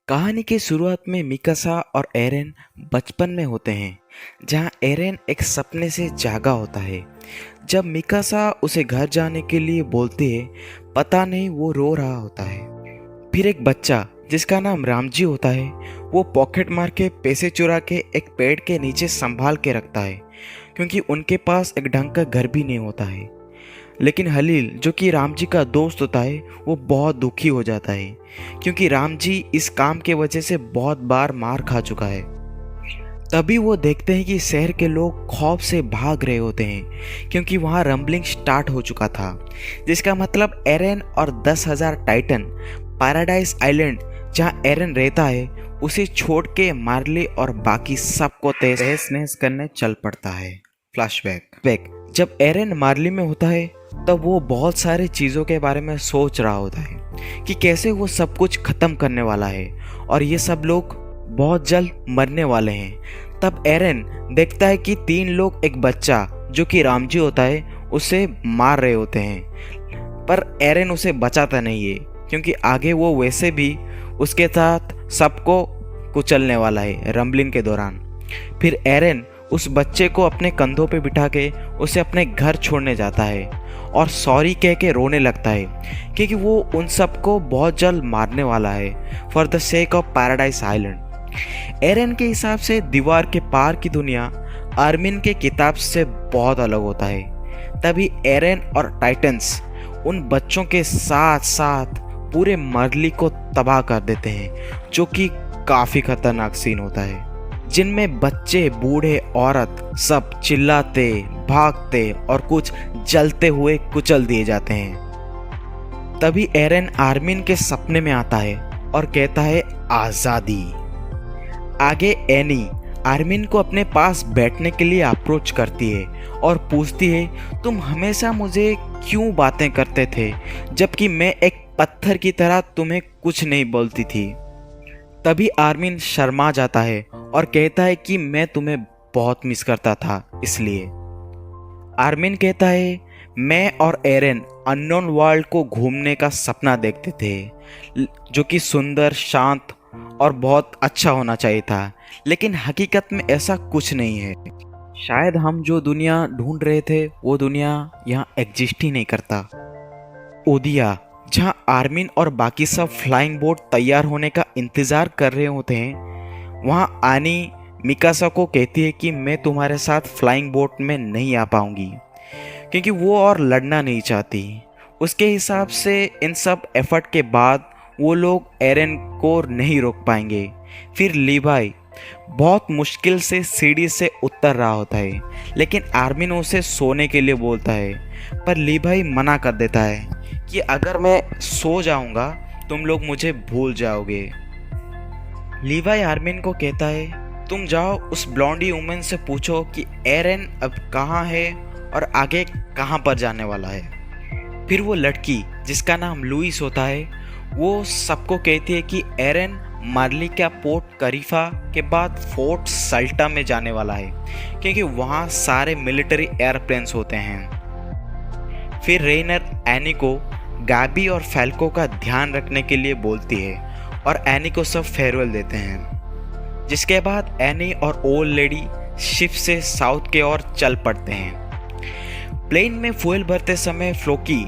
कहानी की शुरुआत में मिकासा और एरेन बचपन में होते हैं, जहां एरेन एक सपने से जागा होता है। जब मिकासा उसे घर जाने के लिए बोलती है, पता नहीं वो रो रहा होता है। फिर एक बच्चा जिसका नाम रामजी होता है, वो पॉकेट मार के पैसे चुरा के एक पेड़ के नीचे संभाल के रखता है, क्योंकि उनके पास एक ढंग का घर भी नहीं होता है। लेकिन हलील, जो कि राम जी का दोस्त होता है, वो बहुत दुखी हो जाता है, क्योंकि राम जी इस काम के वजह से बहुत बार मार खा चुका है। तभी वो देखते हैं कि शहर के लोग खौफ से भाग रहे होते हैं, क्योंकि वहाँ रंबलिंग स्टार्ट हो चुका था, जिसका मतलब एरेन और 10,000 टाइटन पैराडाइज आइलैंड, जहाँ एरेन रहता है, उसे छोड़ के मार्ली और बाकी सबको तहस नहस करने चल पड़ता है। फ्लैशबैक। जब एरेन मार्ली में होता है, तब वो बहुत सारी चीज़ों के बारे में सोच रहा होता है कि कैसे वो सब कुछ ख़त्म करने वाला है और ये सब लोग बहुत जल्द मरने वाले हैं। तब एरेन देखता है कि 3 लोग एक बच्चा, जो कि रामजी होता है, उसे मार रहे होते हैं। पर एरेन उसे बचाता नहीं है, क्योंकि आगे वो वैसे भी उसके साथ सबको कुचलने वाला है रंबलिंग के दौरान। फिर एरेन उस बच्चे को अपने कंधों पे बिठा के उसे अपने घर छोड़ने जाता है और सॉरी कह के रोने लगता है, क्योंकि वो उन सबको बहुत जल्द मारने वाला है for the sake of paradise island. Eren के हिसाब से दीवार के पार की दुनिया आर्मिन के किताब से बहुत अलग होता है। तभी एरेन और टाइटन्स उन बच्चों के साथ साथ पूरे मर्ली को तबाह कर देते हैं, जो कि काफ़ी खतरनाक सीन होता है, जिनमें बच्चे, बूढ़े, औरत सब चिल्लाते, भागते और कुछ जलते हुए कुचल दिए जाते हैं। तभी एरेन आर्मिन के सपने में आता है और कहता है आज़ादी। आगे एनी आर्मिन को अपने पास बैठने के लिए अप्रोच करती है और पूछती है, तुम हमेशा मुझे क्यों बातें करते थे, जबकि मैं एक पत्थर की तरह तुम्हें कुछ नहीं बोलती थी। तभी आर्मिन शर्मा जाता है और कहता है कि मैं तुम्हें बहुत मिस करता था। इसलिए आर्मिन कहता है, मैं और एरेन अननोन वर्ल्ड को घूमने का सपना देखते थे, जो कि सुंदर, शांत और बहुत अच्छा होना चाहिए था, लेकिन हकीकत में ऐसा कुछ नहीं है। शायद हम जो दुनिया ढूंढ रहे थे, वो दुनिया यहाँ एग्जिस्ट ही नहीं करता। ओदिया, जहाँ आर्मिन और बाकी सब फ्लाइंग बोट तैयार होने का इंतज़ार कर रहे होते हैं, वहाँ आनी मिकासा को कहती है कि मैं तुम्हारे साथ फ्लाइंग बोट में नहीं आ पाऊंगी, क्योंकि वो और लड़ना नहीं चाहती। उसके हिसाब से इन सब एफर्ट के बाद वो लोग एरेन को नहीं रोक पाएंगे। फिर लीवाई बहुत मुश्किल से सीढ़ी से उतर रहा होता है, लेकिन आर्मिन उसे सोने के लिए बोलता है, पर लीवाई मना कर देता है कि अगर मैं सो जाऊंगा तुम लोग मुझे भूल जाओगे। लीवाई आर्मिन को कहता है, तुम जाओ उस ब्लॉन्डी वुमेन से पूछो कि एरेन अब कहाँ है और आगे कहाँ पर जाने वाला है। फिर वो लड़की, जिसका नाम लुइस होता है, वो सबको कहती है कि एरेन मार्ली का पोर्ट करीफा के बाद फोर्ट सल्टा में जाने वाला है, क्योंकि वहाँ सारे मिलिट्री एयरप्लेन्स होते हैं। फिर रेनर एनी को गाबी और फैल्को का ध्यान रखने के लिए बोलती है और एनी को सब फेयरवेल देते हैं, जिसके बाद एनी और ओल्ड लेडी शिप से साउथ के ओर चल पड़ते हैं। प्लेन में फ्यूल भरते समय फ्लोकी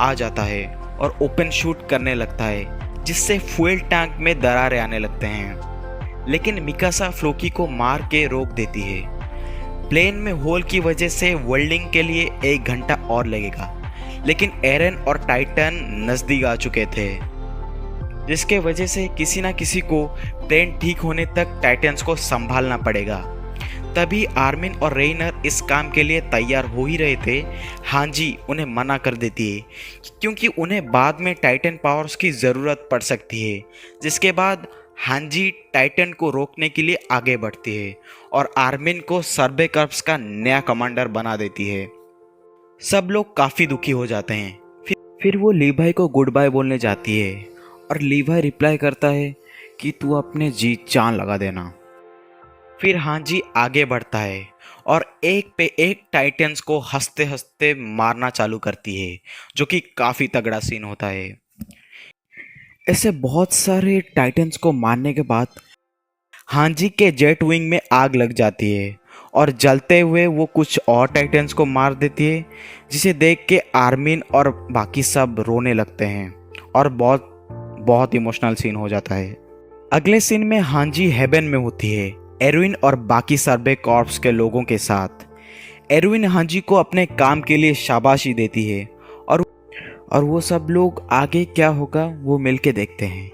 आ जाता है और ओपन शूट करने लगता है, जिससे फ्यूल टैंक में दरारें आने लगते हैं, लेकिन मिकासा फ्लोकी को मार के रोक देती है। प्लेन में होल की वजह से वेल्डिंग के लिए 1 घंटा और लगेगा, लेकिन एरेन और टाइटन नज़दीक आ चुके थे, जिसके वजह से किसी ना किसी को प्लेन ठीक होने तक टाइटन्स को संभालना पड़ेगा। तभी आर्मिन और रेनर इस काम के लिए तैयार हो ही रहे थे। हांजी उन्हें मना कर देती है, क्योंकि उन्हें बाद में टाइटन पावर्स की ज़रूरत पड़ सकती है, जिसके बाद हांजी टाइटन को रोकने के लिए आगे बढ़ती है और आर्मिन को सर्वे कर्प्स का नया कमांडर बना देती है। सब लोग काफ़ी दुखी हो जाते हैं। फिर वो लीवाई को गुड बाय बोलने जाती है और लीवाई रिप्लाई करता है कि तू अपने जी जान लगा देना। फिर हांजी आगे बढ़ता है और एक पे एक टाइटन्स को हंसते हंसते मारना चालू करती है, जो कि काफ़ी तगड़ा सीन होता है। ऐसे बहुत सारे टाइटन्स को मारने के बाद हांजी के जेट विंग में आग लग जाती है और जलते हुए वो कुछ और टाइटन्स को मार देती है, जिसे देख के आर्मिन और बाकी सब रोने लगते हैं और बहुत बहुत इमोशनल सीन हो जाता है। अगले सीन में हांजी हेवन में होती है एरविन और बाकी सर्वे कॉर्प्स के लोगों के साथ। एरविन हांजी को अपने काम के लिए शाबाशी देती है और वो सब लोग आगे क्या होगा वो मिलके देखते हैं।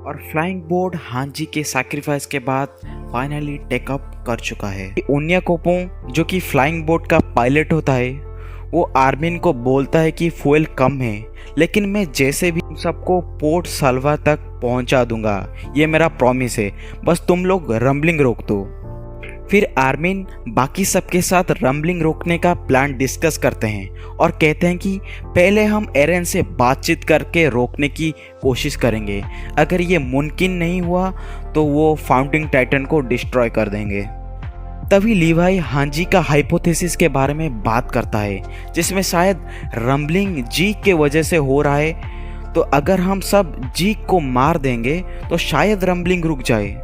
और फ्लाइंग बोर्ड हांजी के सैक्रिफाइस के बाद फाइनली टेकअप कर चुका है। ओन्याकोपो जो कि फ्लाइंग बोट का पायलट होता है, वो आर्मिन को बोलता है कि फ्यूल कम है, लेकिन मैं जैसे भी तुम सबको पोर्ट साल्वा तक पहुंचा दूंगा, ये मेरा प्रॉमिस है, बस तुम लोग रंबलिंग रोक दो। फिर आर्मिन बाकी सबके साथ रंबलिंग रोकने का प्लान डिस्कस करते हैं और कहते हैं कि पहले हम एरन से बातचीत करके रोकने की कोशिश करेंगे। अगर ये मुमकिन नहीं हुआ तो वो फाउंडिंग टाइटन को डिस्ट्रॉय कर देंगे। तभी लीवाई हांजी का हाइपोथेसिस के बारे में बात करता है, जिसमें शायद रंबलिंग जीक के वजह से हो रहा है, तो अगर हम सब जीक को मार देंगे तो शायद रंबलिंग रुक जाए,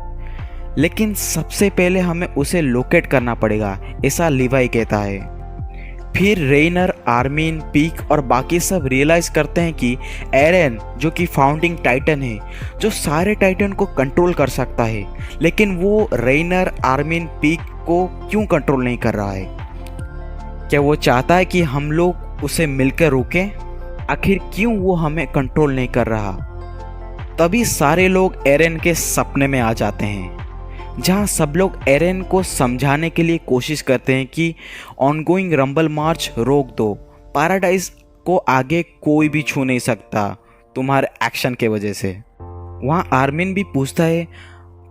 लेकिन सबसे पहले हमें उसे लोकेट करना पड़ेगा, ऐसा लीवाई कहता है। फिर रेनर, आर्मिन, पीक और बाकी सब रियलाइज करते हैं कि एरन जो कि फाउंडिंग टाइटन है, जो सारे टाइटन को कंट्रोल कर सकता है, लेकिन वो रेनर, आर्मिन, पीक को क्यों कंट्रोल नहीं कर रहा है? क्या वो चाहता है कि हम लोग उसे मिलकर रोकें? आखिर क्यों वो हमें कंट्रोल नहीं कर रहा? तभी सारे लोग एरन के सपने में आ जाते हैं, जहां सब लोग एरन को समझाने के लिए कोशिश करते हैं कि ऑनगोइंग रंबल मार्च रोक दो, पैराडाइज को आगे कोई भी छू नहीं सकता तुम्हारे एक्शन के वजह से। वहां आर्मिन भी पूछता है,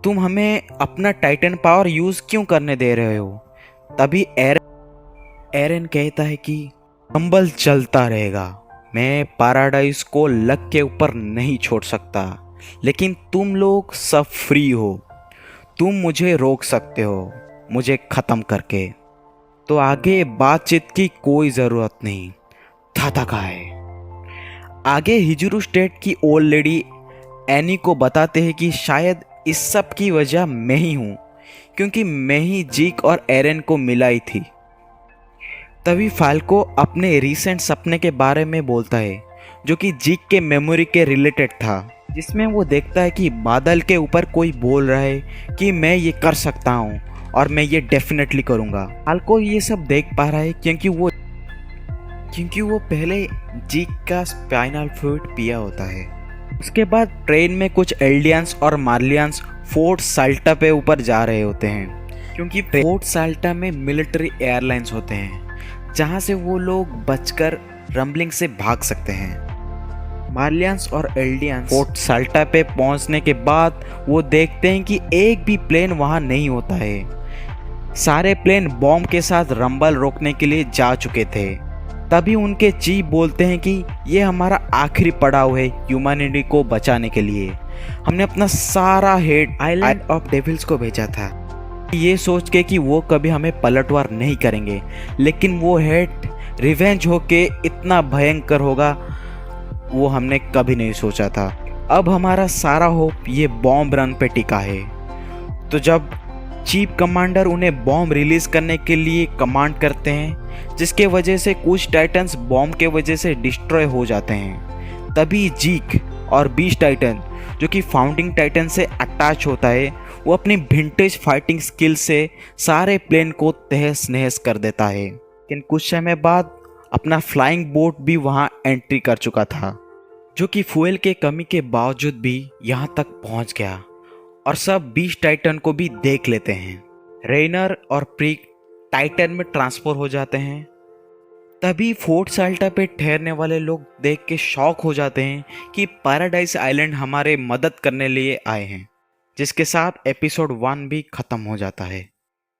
तुम हमें अपना टाइटन पावर यूज क्यों करने दे रहे हो? तभी एरन कहता है कि रंबल चलता रहेगा, मैं पैराडाइज को लक के ऊपर नहीं छोड़ सकता, लेकिन तुम लोग सब फ्री हो, तुम मुझे रोक सकते हो मुझे ख़त्म करके। तो आगे बातचीत की कोई ज़रूरत नहीं, था है। आगे हिजुरु स्टेट की ओल्ड लेडी एनी को बताते हैं कि शायद इस सब की वजह मैं ही हूँ, क्योंकि मैं ही जीक और एरन को मिलाई थी। तभी फाल्को अपने रीसेंट सपने के बारे में बोलता है, जो कि जीक के मेमोरी के रिलेटेड था, जिसमें वो देखता है कि बादल के ऊपर कोई बोल रहा है कि मैं ये कर सकता हूँ और मैं ये डेफिनेटली करूँगा। फाल्को ये सब देख पा रहा है क्योंकि वो पहले जीक का स्पाइनल फ्लूइड पिया होता है। उसके बाद ट्रेन में कुछ एल्डियंस और मार्लियंस फोर्ट साल्टा पे ऊपर जा रहे होते हैं, क्योंकि फोर्ट साल्टा में मिलिट्री एयरलाइंस होते हैं, जहाँ से वो लोग बचकर रंबलिंग से भाग सकते हैं। मार्लियंस और एल्डियंस फोर्ट साल्टा पे पहुंचने के बाद वो देखते हैं कि एक भी प्लेन वहां नहीं होता है। सारे प्लेन बॉम्ब के साथ रंबल रोकने के लिए जा चुके थे। तभी उनके चीफ बोलते हैं कि ये हमारा आखिरी पड़ाव है ह्यूमैनिटी को बचाने के लिए। हमने अपना सारा हेड आइलैंड ऑफ डेविल्स को भेजा था, ये सोच के कि वो कभी हमें पलटवार नहीं करेंगे, लेकिन वो हेड रिवेंज होके इतना भयंकर होगा वो हमने कभी नहीं सोचा था। अब हमारा सारा होप ये बॉम्ब रन पे टिका है। तो जब चीफ कमांडर उन्हें बॉम्ब रिलीज करने के लिए कमांड करते हैं, जिसके वजह से कुछ टाइटन्स बॉम्ब के वजह से डिस्ट्रॉय हो जाते हैं, तभी जीक और बीस्ट टाइटन जो कि फाउंडिंग टाइटन से अटैच होता है, वो अपनी विंटेज फाइटिंग स्किल से सारे प्लेन को तहस नहस कर देता है। लेकिन कुछ समय बाद अपना फ्लाइंग बोट भी वहां एंट्री कर चुका था, जो कि फ्यूल के कमी के बावजूद भी यहां तक पहुंच गया और सब बीस्ट टाइटन को भी देख लेते हैं। रेनर और प्रीक टाइटन में ट्रांसफर हो जाते हैं। तभी फोर्ट साल्टा पे ठहरने वाले लोग देख के शॉक हो जाते हैं कि पैराडाइज आइलैंड हमारे मदद करने लिए आए हैं, जिसके साथ एपिसोड 1 भी खत्म हो जाता है।